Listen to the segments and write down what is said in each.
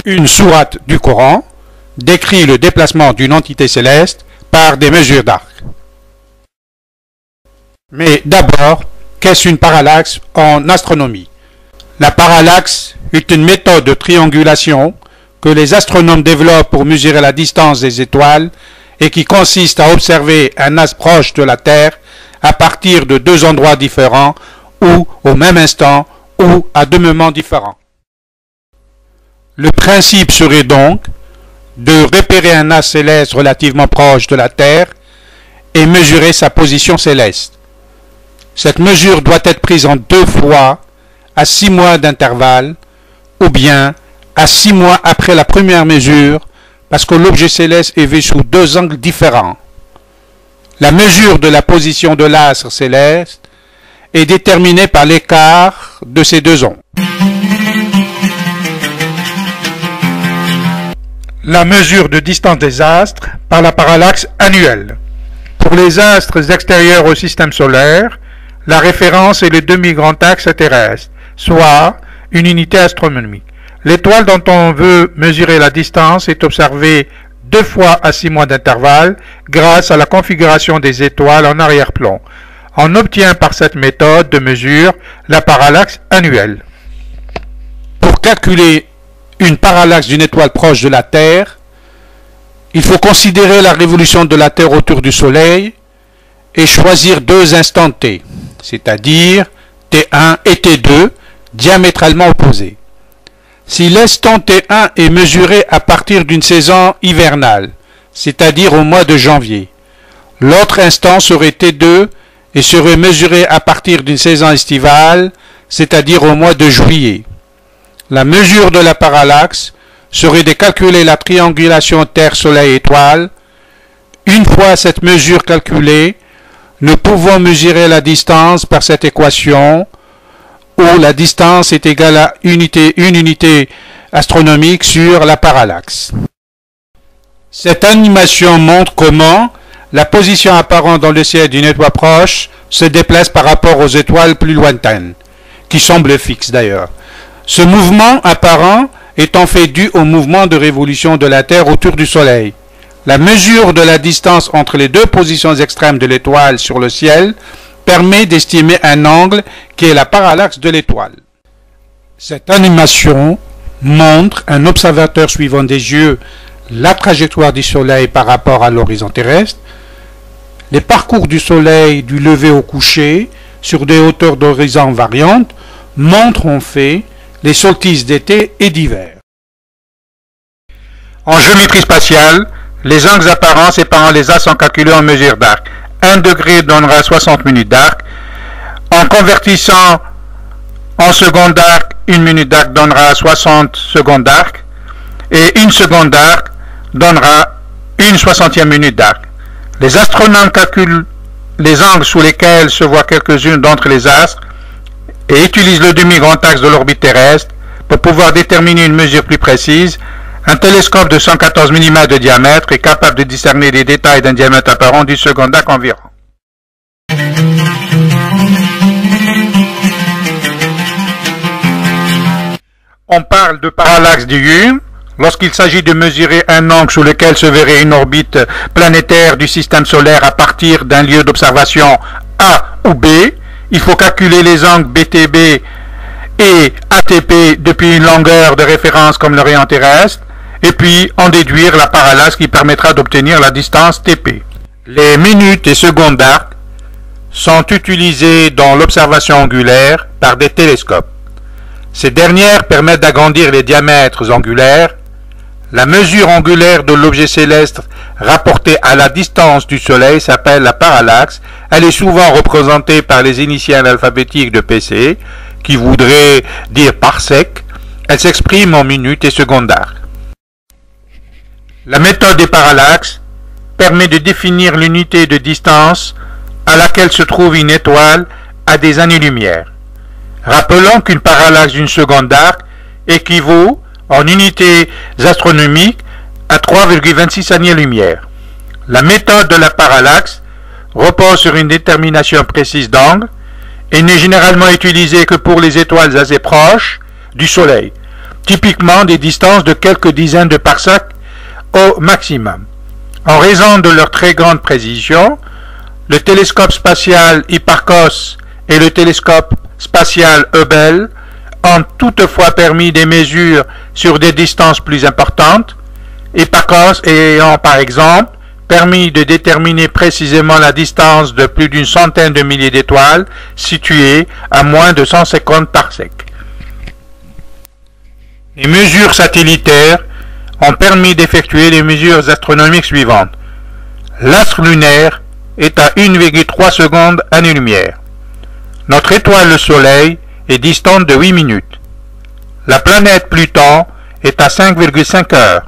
Une sourate du Coran décrit le déplacement d'une entité céleste par des mesures d'arc. Mais d'abord, qu'est-ce une parallaxe en astronomie? La parallaxe est une méthode de triangulation que les astronomes développent pour mesurer la distance des étoiles et qui consiste à observer un astre proche de la Terre à partir de deux endroits différents ou au même instant ou à deux moments différents. Le principe serait donc de repérer un astre céleste relativement proche de la Terre et mesurer sa position céleste. Cette mesure doit être prise en deux fois à 6 mois d'intervalle ou bien à 6 mois après la première mesure parce que l'objet céleste est vu sous deux angles différents. La mesure de la position de l'astre céleste est déterminée par l'écart de ces deux ondes. La mesure de distance des astres par la parallaxe annuelle. Pour les astres extérieurs au système solaire, la référence est le demi-grand axe terrestre, soit une unité astronomique. L'étoile dont on veut mesurer la distance est observée 2 fois à 6 mois d'intervalle grâce à la configuration des étoiles en arrière-plan. On obtient par cette méthode de mesure la parallaxe annuelle. Pour calculer une parallaxe d'une étoile proche de la Terre, il faut considérer la révolution de la Terre autour du Soleil et choisir deux instants t, c'est-à-dire T1 et T2, diamétralement opposés. Si l'instant T1 est mesuré à partir d'une saison hivernale, c'est-à-dire au mois de janvier, l'autre instant serait T2 et serait mesuré à partir d'une saison estivale, c'est-à-dire au mois de juillet. La mesure de la parallaxe serait de calculer la triangulation Terre-Soleil-Étoile. Une fois cette mesure calculée, nous pouvons mesurer la distance par cette équation où la distance est égale à une unité astronomique sur la parallaxe. Cette animation montre comment la position apparente dans le ciel d'une étoile proche se déplace par rapport aux étoiles plus lointaines, qui semblent fixes d'ailleurs. Ce mouvement apparent est en fait dû au mouvement de révolution de la Terre autour du Soleil. La mesure de la distance entre les deux positions extrêmes de l'étoile sur le ciel permet d'estimer un angle qui est la parallaxe de l'étoile. Cette animation montre un observateur suivant des yeux la trajectoire du Soleil par rapport à l'horizon terrestre, les parcours du Soleil du lever au coucher sur des hauteurs d'horizon variantes montrent en fait les solstices d'été et d'hiver. En géométrie spatiale, les angles apparents séparant les astres sont calculés en mesure d'arc. 1 degré donnera 60 minutes d'arc. En convertissant en seconde d'arc, 1 minute d'arc donnera 60 secondes d'arc. Et 1 seconde d'arc donnera 1/60e minute d'arc. Les astronomes calculent les angles sous lesquels se voient quelques-unes d'entre les astres et utilisent le demi-grand axe de l'orbite terrestre pour pouvoir déterminer une mesure plus précise. Un télescope de 114 mm de diamètre est capable de discerner les détails d'un diamètre apparent du second d'arc environ. On parle de parallaxe diurne lorsqu'il s'agit de mesurer un angle sous lequel se verrait une orbite planétaire du système solaire à partir d'un lieu d'observation A ou B. Il faut calculer les angles BTB et ATP depuis une longueur de référence comme le rayon terrestre, et puis en déduire la parallaxe qui permettra d'obtenir la distance TP. Les minutes et secondes d'arc sont utilisées dans l'observation angulaire par des télescopes. Ces dernières permettent d'agrandir les diamètres angulaires. La mesure angulaire de l'objet céleste rapportée à la distance du Soleil s'appelle la parallaxe. Elle est souvent représentée par les initiales alphabétiques de PC, qui voudraient dire parsec. Elle s'exprime en minutes et secondes d'arc. La méthode des parallaxes permet de définir l'unité de distance à laquelle se trouve une étoile à des années-lumière. Rappelons qu'une parallaxe d'une seconde d'arc équivaut en unités astronomiques à 3,26 années-lumière. La méthode de la parallaxe repose sur une détermination précise d'angle et n'est généralement utilisée que pour les étoiles assez proches du Soleil, typiquement des distances de quelques dizaines de parsecs au maximum. En raison de leur très grande précision, le télescope spatial Hipparcos et le télescope spatial Hubble ont toutefois permis des mesures sur des distances plus importantes, Hipparcos ayant par exemple permis de déterminer précisément la distance de plus d'une centaine de milliers d'étoiles situées à moins de 150 parsecs. Les mesures satellitaires ont permis d'effectuer les mesures astronomiques suivantes. L'astre lunaire est à 1,3 secondes année-lumière. Notre étoile, le Soleil, est distante de 8 minutes. La planète Pluton est à 5,5 heures.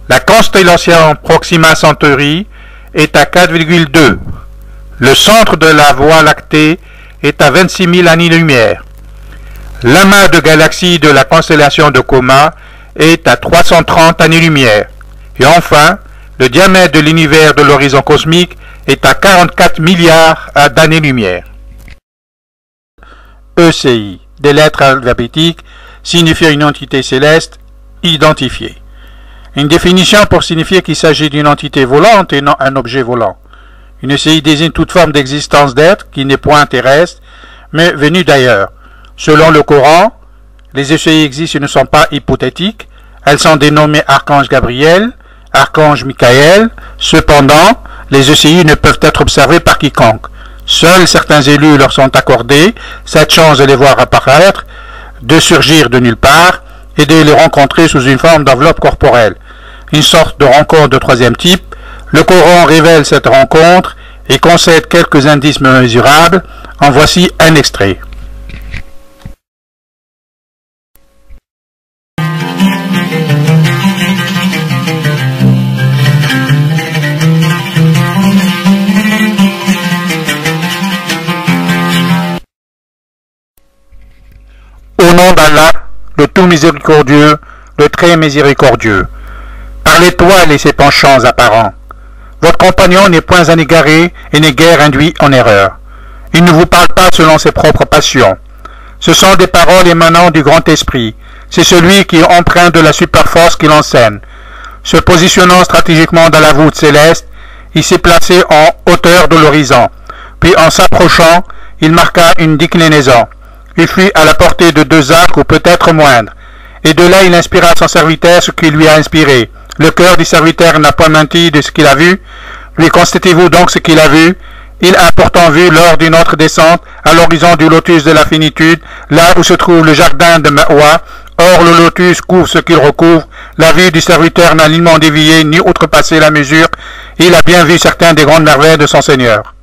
La constellation Proxima Centauri est à 4,2. Le centre de la Voie lactée est à 26 000 années-lumière. L'amas de galaxies de la constellation de Coma est à 330 années-lumière. Et enfin, le diamètre de l'univers de l'horizon cosmique est à 44 milliards d'années-lumière. ECI, des lettres alphabétiques, signifiant une entité céleste identifiée. Une définition pour signifier qu'il s'agit d'une entité volante et non un objet volant. Une ECI désigne toute forme d'existence d'être qui n'est point terrestre, mais venue d'ailleurs. Selon le Coran, les ECI existent et ne sont pas hypothétiques. Elles sont dénommées Archange Gabriel, Archange Michael. Cependant, les ECI ne peuvent être observées par quiconque. Seuls certains élus leur sont accordés cette chance de les voir apparaître, de surgir de nulle part et de les rencontrer sous une forme d'enveloppe corporelle. Une sorte de rencontre de troisième type. Le Coran révèle cette rencontre et concède quelques indices mesurables. En voici un extrait. Au nom d'Allah, le tout miséricordieux, le très miséricordieux. Par l'étoile et ses penchants apparents. Votre compagnon n'est point un égaré et n'est guère induit en erreur. Il ne vous parle pas selon ses propres passions. Ce sont des paroles émanant du grand esprit. C'est celui qui est empreint de la superforce qu'il enseigne. Se positionnant stratégiquement dans la voûte céleste, il s'est placé en hauteur de l'horizon. Puis en s'approchant, il marqua une déclinaison. Il fut à la portée de 2 arcs ou peut-être moindre. Et de là il inspira à son serviteur ce qu'il lui a inspiré. Le cœur du serviteur n'a pas menti de ce qu'il a vu. Lui constatez-vous donc ce qu'il a vu? Il a pourtant vu lors d'une autre descente à l'horizon du lotus de la finitude, là où se trouve le jardin de Ma'wa. Or le lotus couvre ce qu'il recouvre. La vue du serviteur n'a nullement dévié ni outrepassé la mesure. Il a bien vu certaines des grandes merveilles de son Seigneur.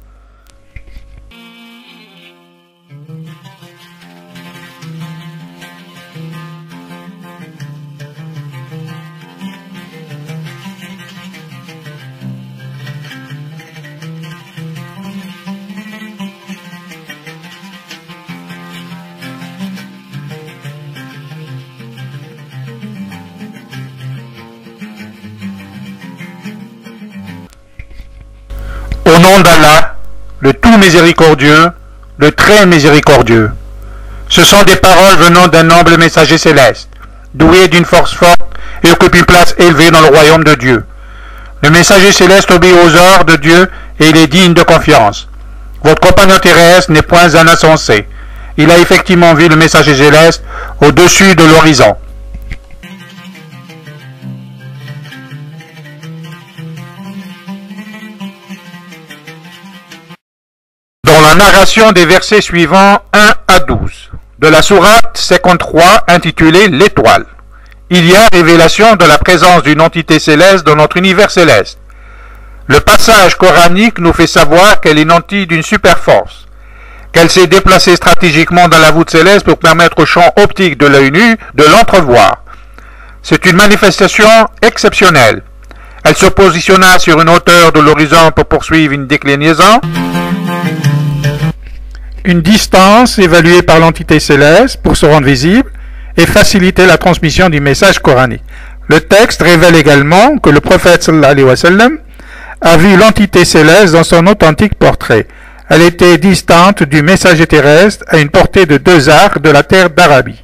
Au nom d'Allah, le tout miséricordieux, le très miséricordieux. Ce sont des paroles venant d'un noble messager céleste, doué d'une force forte et occupe une place élevée dans le royaume de Dieu. Le messager céleste obéit aux ordres de Dieu et il est digne de confiance. Votre compagnon terrestre n'est point un insensé. Il a effectivement vu le messager céleste au-dessus de l'horizon. Dans la narration des versets suivants 1 à 12 de la sourate 53 intitulée L'étoile, il y a révélation de la présence d'une entité céleste dans notre univers céleste. Le passage coranique nous fait savoir qu'elle est nantie d'une super force, qu'elle s'est déplacée stratégiquement dans la voûte céleste pour permettre au champ optique de l'œil nu de l'entrevoir. C'est une manifestation exceptionnelle. Elle se positionna sur une hauteur de l'horizon pour poursuivre une déclinaison. Une distance évaluée par l'entité céleste pour se rendre visible et faciliter la transmission du message coranique. Le texte révèle également que le prophète sallallahu alayhi wa sallam a vu l'entité céleste dans son authentique portrait. Elle était distante du messager terrestre à une portée de 2 arcs de la terre d'Arabie.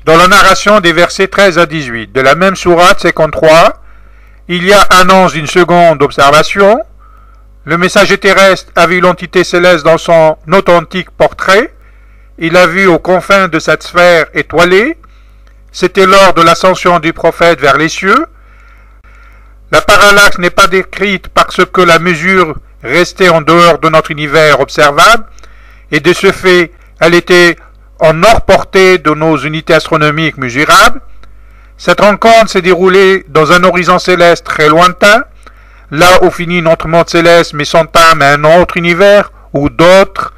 Dans la narration des versets 13 à 18 de la même sourate 53, il y a un ange d'une seconde d'observation. Le messager terrestre a vu l'entité céleste dans son authentique portrait. Il a vu aux confins de cette sphère étoilée. C'était lors de l'ascension du prophète vers les cieux. La parallaxe n'est pas décrite parce que la mesure restait en dehors de notre univers observable, et de ce fait, elle était en hors portée de nos unités astronomiques mesurables. Cette rencontre s'est déroulée dans un horizon céleste très lointain, là où finit notre monde céleste mais s'entame à un autre univers ou d'autres.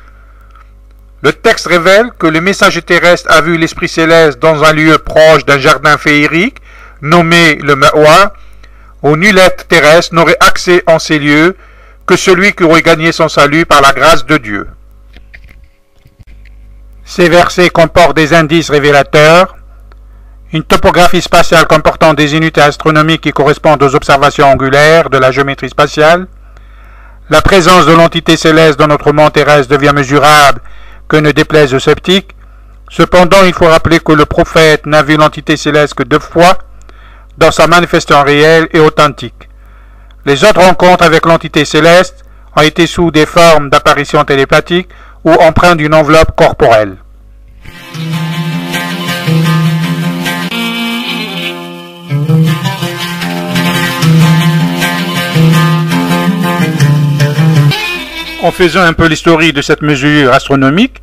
Le texte révèle que le messager terrestre a vu l'esprit céleste dans un lieu proche d'un jardin féerique nommé le Ma'wa, où nul être terrestre n'aurait accès en ces lieux que celui qui aurait gagné son salut par la grâce de Dieu. Ces versets comportent des indices révélateurs, une topographie spatiale comportant des unités astronomiques qui correspondent aux observations angulaires de la géométrie spatiale. La présence de l'entité céleste dans notre monde terrestre devient mesurable, que ne déplaise aux sceptiques. Cependant, il faut rappeler que le prophète n'a vu l'entité céleste que 2 fois dans sa manifestation réelle et authentique. Les autres rencontres avec l'entité céleste ont été sous des formes d'apparitions télépathiques ou empreintes d'une enveloppe corporelle. En faisant un peu l'historique de cette mesure astronomique,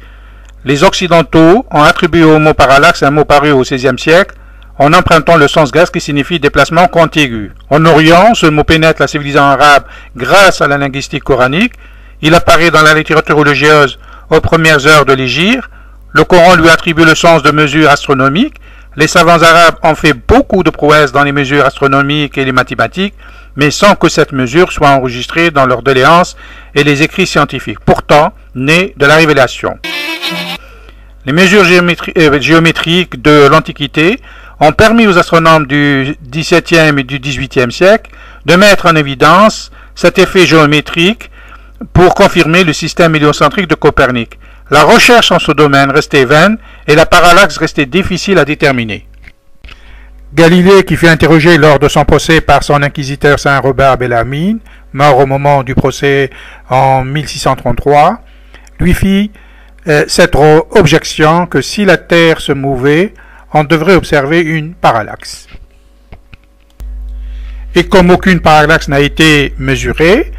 les Occidentaux ont attribué au mot parallaxe un mot paru au XVIe siècle en empruntant le sens grec qui signifie déplacement contigu. En Orient, ce mot pénètre la civilisation arabe grâce à la linguistique coranique. Il apparaît dans la littérature religieuse aux premières heures de l'Hégire. Le Coran lui attribue le sens de mesure astronomique. Les savants arabes ont fait beaucoup de prouesses dans les mesures astronomiques et les mathématiques, mais sans que cette mesure soit enregistrée dans leurs doléances et les écrits scientifiques, pourtant nés de la révélation. Les mesures géométriques de l'Antiquité ont permis aux astronomes du XVIIe et du XVIIIe siècle de mettre en évidence cet effet géométrique pour confirmer le système héliocentrique de Copernic. La recherche en ce domaine restait vaine et la parallaxe restait difficile à déterminer. Galilée, qui fut interrogé lors de son procès par son inquisiteur Saint Robert Bellarmine, mort au moment du procès en 1633, lui fit cette objection que si la Terre se mouvait, on devrait observer une parallaxe. Et comme aucune parallaxe n'a été mesurée,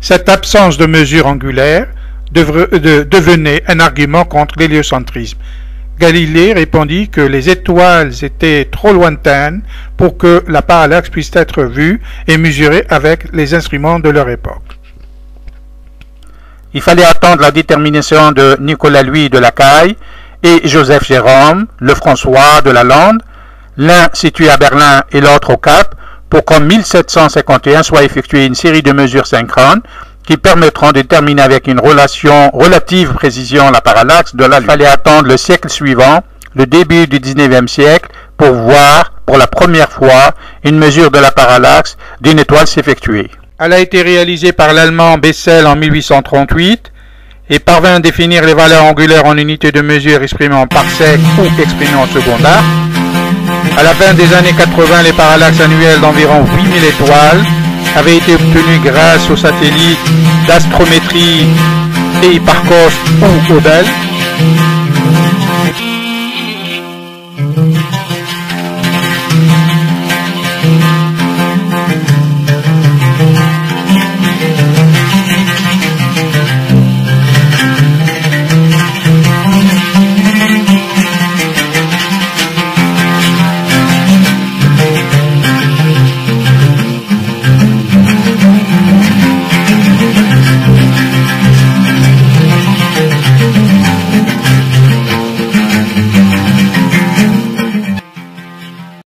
cette absence de mesure angulaire devenait un argument contre l'héliocentrisme. Galilée répondit que les étoiles étaient trop lointaines pour que la parallaxe puisse être vue et mesurée avec les instruments de leur époque. Il fallait attendre la détermination de Nicolas Louis de Lacaille et Joseph Jérôme Lefrançois de Lalande, l'un situé à Berlin et l'autre au Cap, pour qu'en 1751 soit effectuée une série de mesures synchrones qui permettront de déterminer avec une relative précision la parallaxe de la Lune. Il fallait attendre le siècle suivant, le début du XIXe siècle, pour voir pour la première fois une mesure de la parallaxe d'une étoile s'effectuer. Elle a été réalisée par l'Allemand Bessel en 1838 et parvint à définir les valeurs angulaires en unités de mesure exprimées en parsec ou exprimées en secondaire. À la fin des années 80, les parallaxes annuels d'environ 8000 étoiles avaient été obtenues grâce aux satellites d'astrométrie et Hipparcos ou Odell.